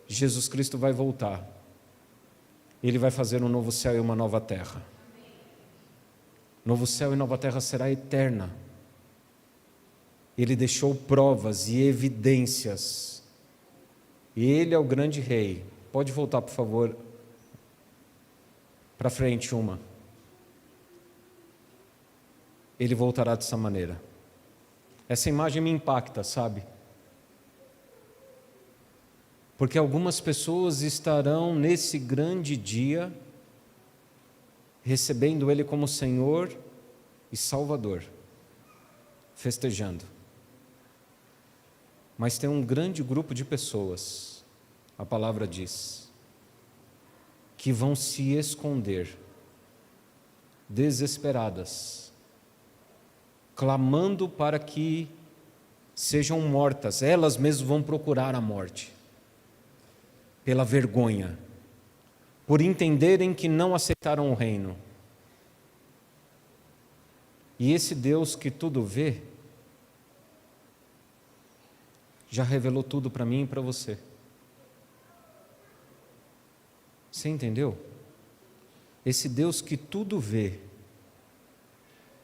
Jesus Cristo vai voltar. Ele vai fazer um novo céu e uma nova terra. Novo céu e nova terra será eterna. Ele deixou provas e evidências. Ele é o grande rei. Pode voltar, por favor, para frente uma. Ele voltará dessa maneira. Essa imagem me impacta, sabe? Porque algumas pessoas estarão nesse grande dia recebendo Ele como Senhor e Salvador, festejando. Mas tem um grande grupo de pessoas, a palavra diz, que vão se esconder, desesperadas, clamando para que sejam mortas. Elas mesmas vão procurar a morte, pela vergonha, por entenderem que não aceitaram o reino. E esse Deus que tudo vê, já revelou tudo para mim e para você. Você entendeu? Esse Deus que tudo vê,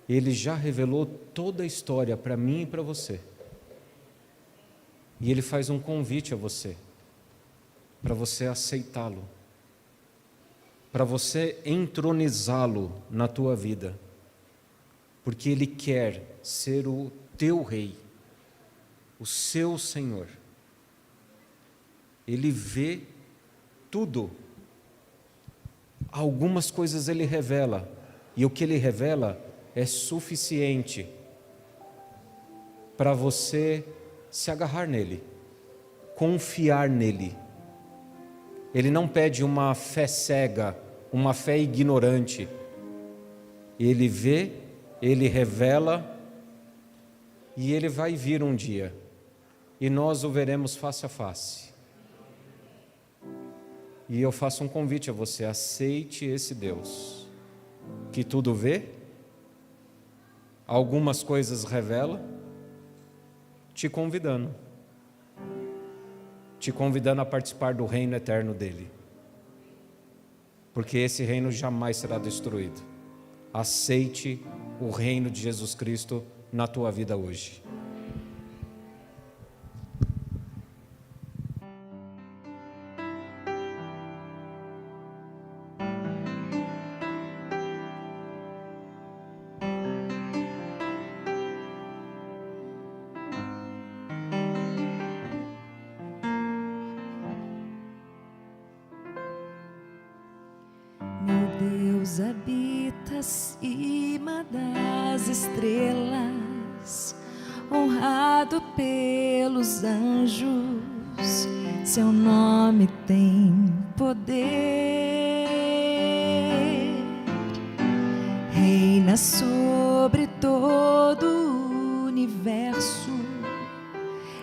Ele já revelou toda a história para mim e para você. E Ele faz um convite a você, para você aceitá-lo, para você entronizá-lo na tua vida, porque Ele quer ser o teu rei, o seu Senhor. Ele vê tudo. Algumas coisas Ele revela, e o que Ele revela é suficiente para você se agarrar nele, confiar nele. Ele não pede uma fé cega, uma fé ignorante. Ele vê, Ele revela, e Ele vai vir um dia, e nós o veremos face a face. E eu faço um convite a você: aceite esse Deus, que tudo vê, algumas coisas revela, te convidando a participar do reino eterno dele, porque esse reino jamais será destruído. Aceite o reino de Jesus Cristo na tua vida hoje. Deus habita acima das estrelas, honrado pelos anjos, seu nome tem poder. Reina sobre todo o universo,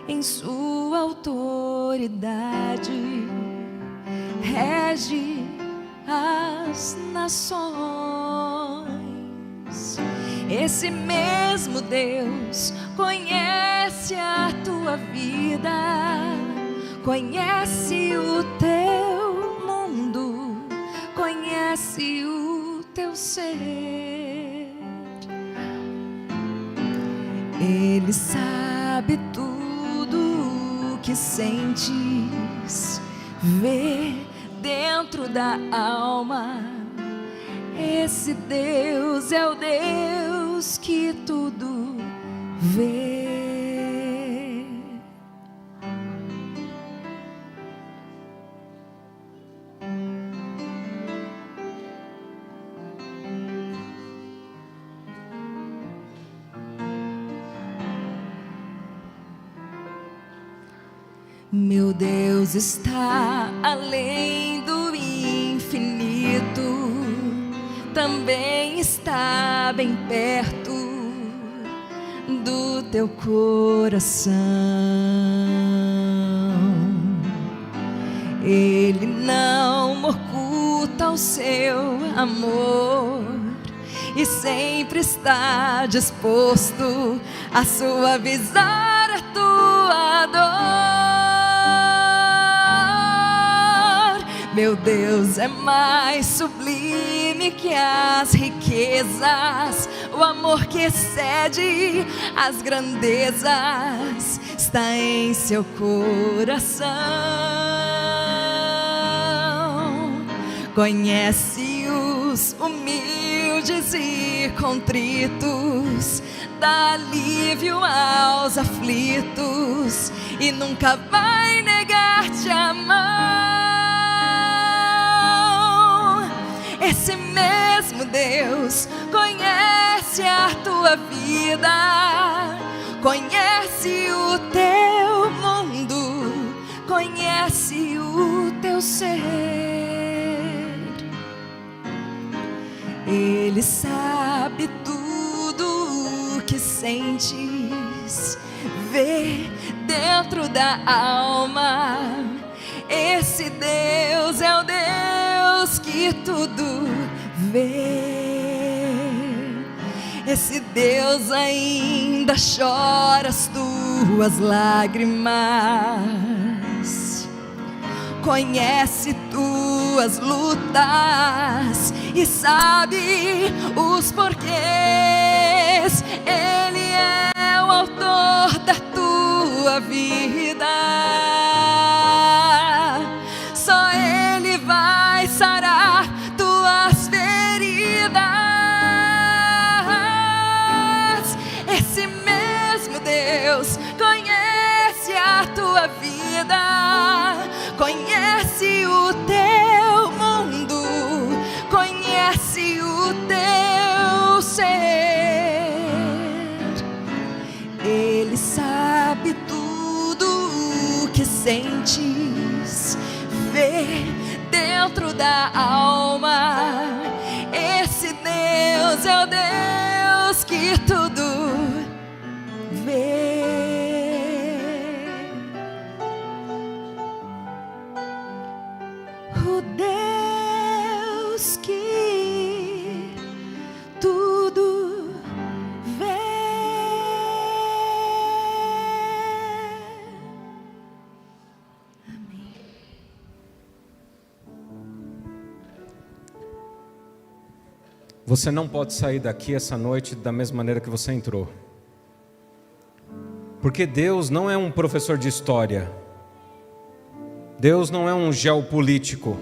em sua autoridade, rege as nações. Esse mesmo Deus conhece a tua vida, conhece o teu mundo, conhece o teu ser. Ele sabe tudo o que sentes, vê dentro da alma. Esse Deus é o Deus que tudo vê. Meu Deus está além do infinito, também está bem perto do teu coração. Ele não oculta o seu amor e sempre está disposto a suavizar a tua dor. Meu Deus é mais sublime que as riquezas, o amor que excede as grandezas está em seu coração. Conhece os humildes e contritos, dá alívio aos aflitos e nunca vai negar-te a mão. Esse mesmo Deus conhece a tua vida, conhece o teu mundo, conhece o teu ser. Ele sabe tudo o que sentes, vê dentro da alma. Esse Deus é o Deus que tudo vê. Esse Deus ainda chora as tuas lágrimas, conhece tuas lutas e sabe os porquês. Ele é o autor da tua vida. Só Ele vai sarar tuas feridas. Esse mesmo Deus conhece a tua vida, conhece o teu mundo, conhece o teu ser. Ele sabe tudo o que sentes, vê dentro da alma. Esse Deus é o Deus que tudo vê. O Deus que tudo vê. Amém. Você não pode sair daqui essa noite da mesma maneira que você entrou. Porque Deus não é um professor de história. Deus não é um geopolítico.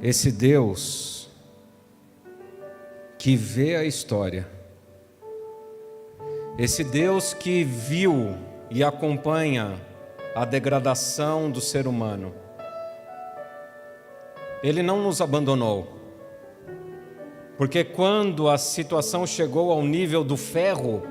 Esse Deus que vê a história, esse Deus que viu e acompanha a degradação do ser humano, Ele não nos abandonou. Porque quando a situação chegou ao nível do ferro,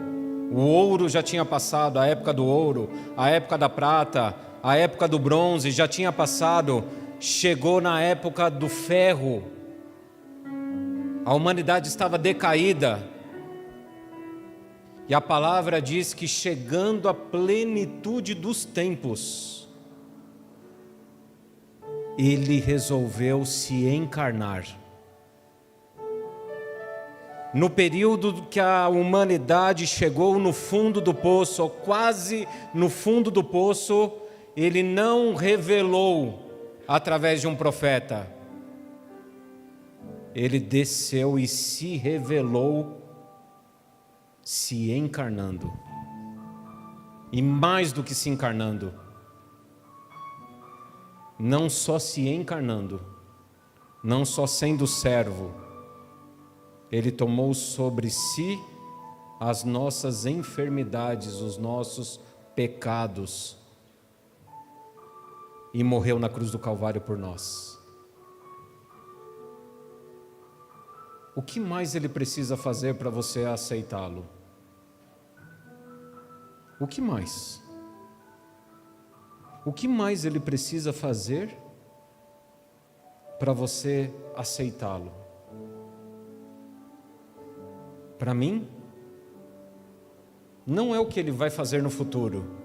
o ouro já tinha passado, a época do ouro, a época da prata, a época do bronze já tinha passado, chegou na época do ferro. A humanidade estava decaída. E a palavra diz que chegando à plenitude dos tempos, Ele resolveu se encarnar. no período que a humanidade chegou no fundo do poço, ou quase no fundo do poço, Ele não revelou através de um profeta. Ele desceu e se revelou, se encarnando. E mais do que se encarnando, não só se encarnando, não só sendo servo, Ele tomou sobre si as nossas enfermidades, os nossos pecados, e morreu na cruz do Calvário por nós. O que mais Ele precisa fazer para você aceitá-lo? O que mais? O que mais Ele precisa fazer para você aceitá-lo? Para mim, não é o que Ele vai fazer no futuro.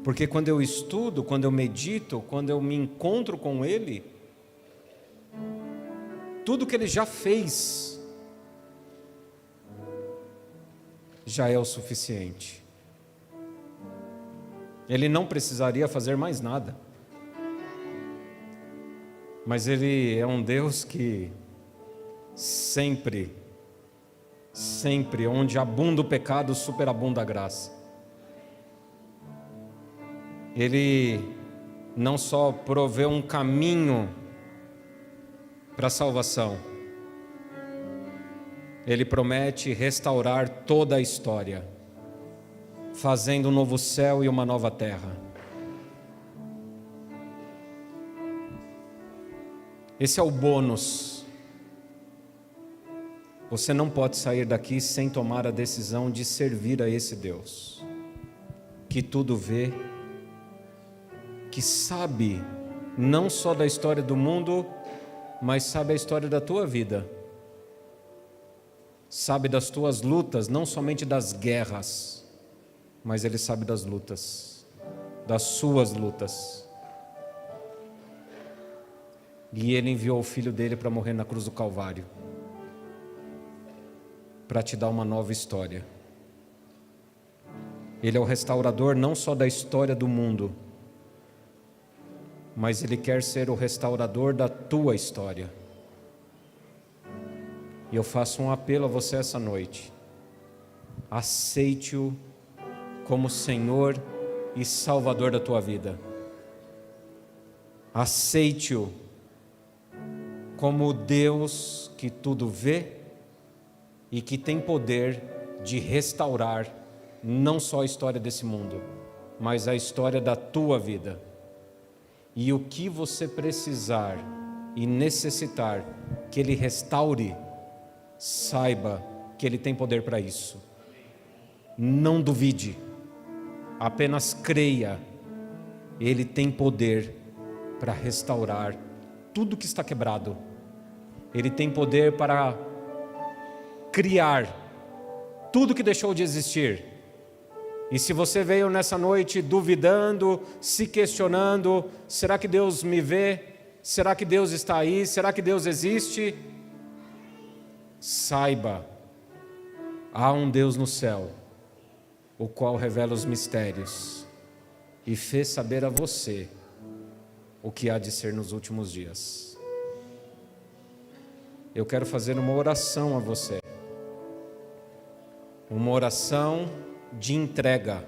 Porque quando eu estudo, quando eu medito, quando eu me encontro com Ele, tudo que Ele já fez já é o suficiente. Ele não precisaria fazer mais nada. Mas Ele é um Deus que sempre, onde abunda o pecado, superabunda a graça. Ele não só provê um caminho para a salvação, Ele promete restaurar toda a história, fazendo um novo céu e uma nova terra. Esse é o bônus. Você não pode sair daqui sem tomar a decisão de servir a esse Deus, que tudo vê, que sabe não só da história do mundo, mas sabe a história da tua vida. Sabe das tuas lutas, não somente das guerras, mas Ele sabe das lutas, das suas lutas. E Ele enviou o Filho dele para morrer na cruz do Calvário, para te dar uma nova história. Ele é o restaurador não só da história do mundo, mas Ele quer ser o restaurador da tua história. E eu faço um apelo a você essa noite: aceite-o como Senhor e Salvador da tua vida. Aceite-o como o Deus que tudo vê e que tem poder de restaurar não só a história desse mundo, mas a história da tua vida. E o que você precisar e necessitar que Ele restaure, saiba que Ele tem poder para isso. Não duvide, apenas creia. Ele tem poder para restaurar tudo que está quebrado. Ele tem poder para criar tudo que deixou de existir. E se você veio nessa noite duvidando, se questionando: será que Deus me vê? Será que Deus está aí? Será que Deus existe? Saiba, há um Deus no céu, o qual revela os mistérios e fez saber a você o que há de ser nos últimos dias. Eu quero fazer uma oração a você, uma oração de entrega,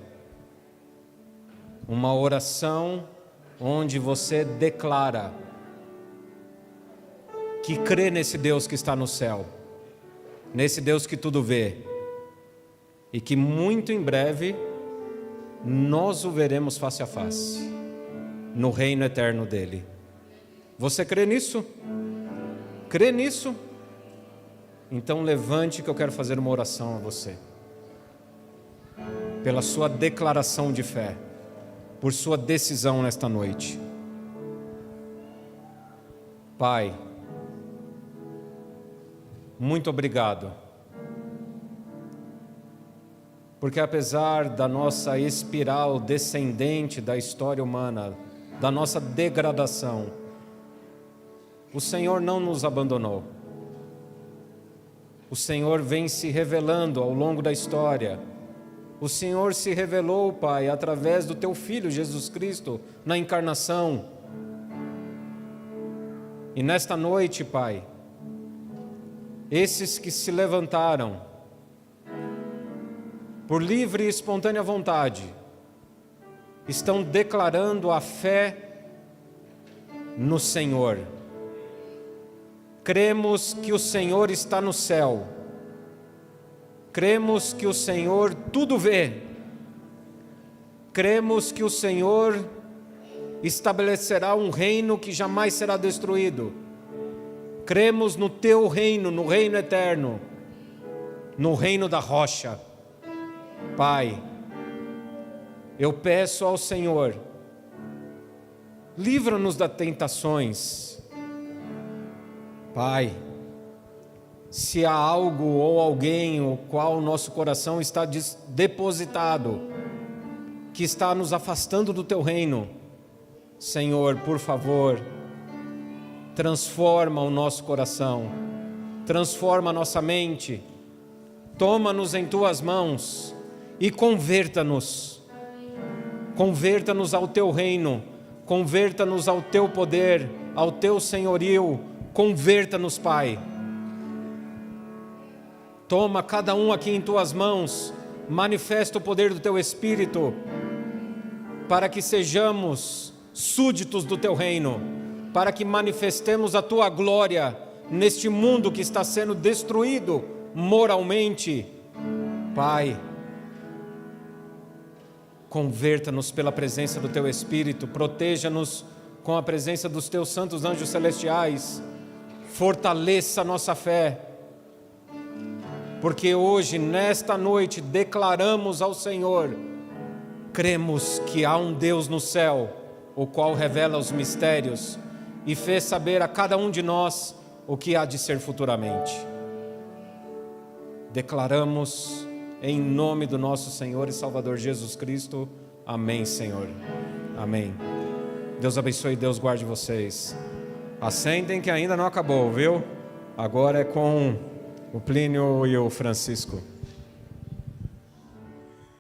uma oração onde você declara que crê nesse Deus que está no céu, nesse Deus que tudo vê, e que muito em breve nós o veremos face a face no reino eterno dele. Você crê nisso? Crê nisso? Então levante, que eu quero fazer uma oração a você, pela sua declaração de fé, por sua decisão nesta noite. Pai, muito obrigado, porque apesar da nossa espiral descendente da história humana, da nossa degradação, o Senhor não nos abandonou. o Senhor vem se revelando ao longo da história. O Senhor se revelou, Pai, através do Teu Filho Jesus Cristo, na encarnação. E nesta noite, Pai, esses que se levantaram, por livre e espontânea vontade, estão declarando a fé no Senhor. Cremos que o Senhor está no céu. Cremos que o Senhor tudo vê. Cremos que o Senhor estabelecerá um reino que jamais será destruído. Cremos no Teu reino, no reino eterno, no reino da rocha. Pai, eu peço ao Senhor, livra-nos das tentações. Pai, se há algo ou alguém o qual nosso coração está depositado, que está nos afastando do Teu reino, Senhor, por favor, transforma o nosso coração, transforma a nossa mente, toma-nos em Tuas mãos e converta-nos ao Teu reino, converta-nos ao Teu poder, ao Teu senhorio, converta-nos, Pai. Toma cada um aqui em Tuas mãos, manifesta o poder do Teu Espírito, para que sejamos súditos do Teu reino, para que manifestemos a Tua glória neste mundo que está sendo destruído moralmente. Pai, converta-nos pela presença do Teu Espírito, proteja-nos com a presença dos Teus santos anjos celestiais, fortaleça a nossa fé, porque hoje, nesta noite, declaramos ao Senhor, cremos que há um Deus no céu, o qual revela os mistérios e fez saber a cada um de nós o que há de ser futuramente. Declaramos em nome do nosso Senhor e Salvador Jesus Cristo. Amém, Senhor. Amém. Deus abençoe e Deus guarde vocês. Assentem que ainda não acabou, viu? Agora é com o Plínio e o Francisco.